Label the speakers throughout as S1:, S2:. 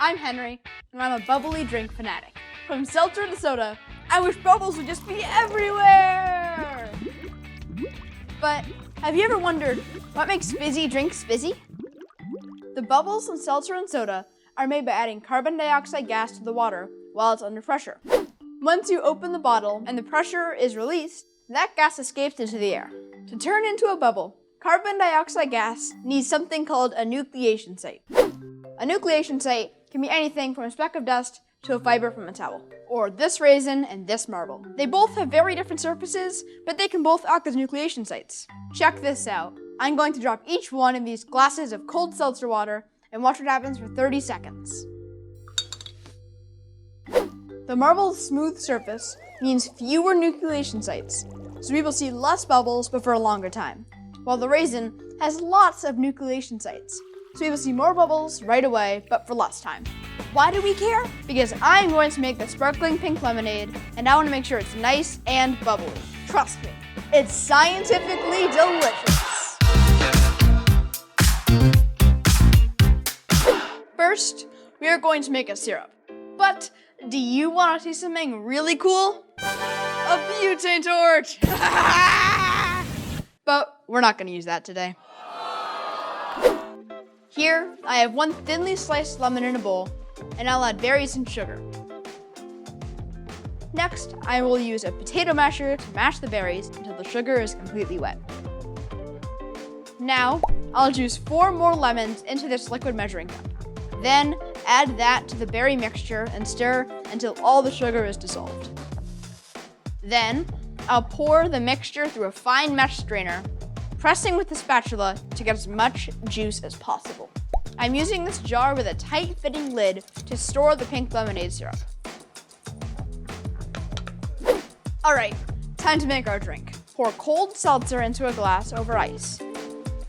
S1: I'm Henry, and I'm a bubbly drink fanatic. From seltzer to soda, I wish bubbles would just be everywhere! But have you ever wondered what makes fizzy drinks fizzy? The bubbles in seltzer and soda are made by adding carbon dioxide gas to the water while it's under pressure. Once you open the bottle and the pressure is released, that gas escapes into the air. To turn into a bubble, carbon dioxide gas needs something called a nucleation site. A nucleation site can be anything from a speck of dust to a fiber from a towel, or this raisin and this marble. They both have very different surfaces, but they can both act as nucleation sites. Check this out. I'm going to drop each one in these glasses of cold seltzer water and watch what happens for 30 seconds. The marble's smooth surface means fewer nucleation sites, so we will see less bubbles but for a longer time, while the raisin has lots of nucleation sites, so we will see more bubbles right away but for less time. Why do we care? Because I'm going to make the sparkling pink lemonade, and I want to make sure it's nice and bubbly. Trust me, it's scientifically delicious. First, we are going to make a syrup. But do you want to see something really cool? A butane torch! But we're not going to use that today. Here, I have one thinly sliced lemon in a bowl, and I'll add berries and sugar. Next, I will use a potato masher to mash the berries until the sugar is completely wet. Now, I'll juice 4 more lemons into this liquid measuring cup. Then, add that to the berry mixture and stir until all the sugar is dissolved. Then, I'll pour the mixture through a fine mesh strainer, pressing with the spatula to get as much juice as possible. I'm using this jar with a tight-fitting lid to store the pink lemonade syrup. All right, time to make our drink. Pour cold seltzer into a glass over ice.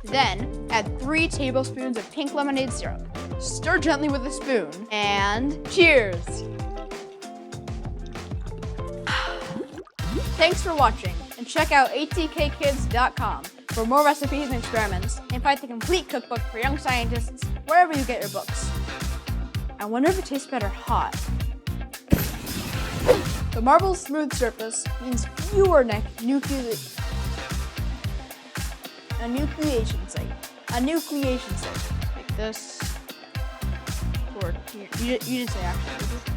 S1: Then, add 3 tablespoons of pink lemonade syrup. Stir gently with a spoon, and cheers! Thanks for watching, and check out atkkids.com for more recipes and experiments, and find the complete cookbook for young scientists wherever you get your books. I wonder if it tastes better hot. The marble's smooth surface means fewer nucleation site. Like this, or here. You didn't say actually.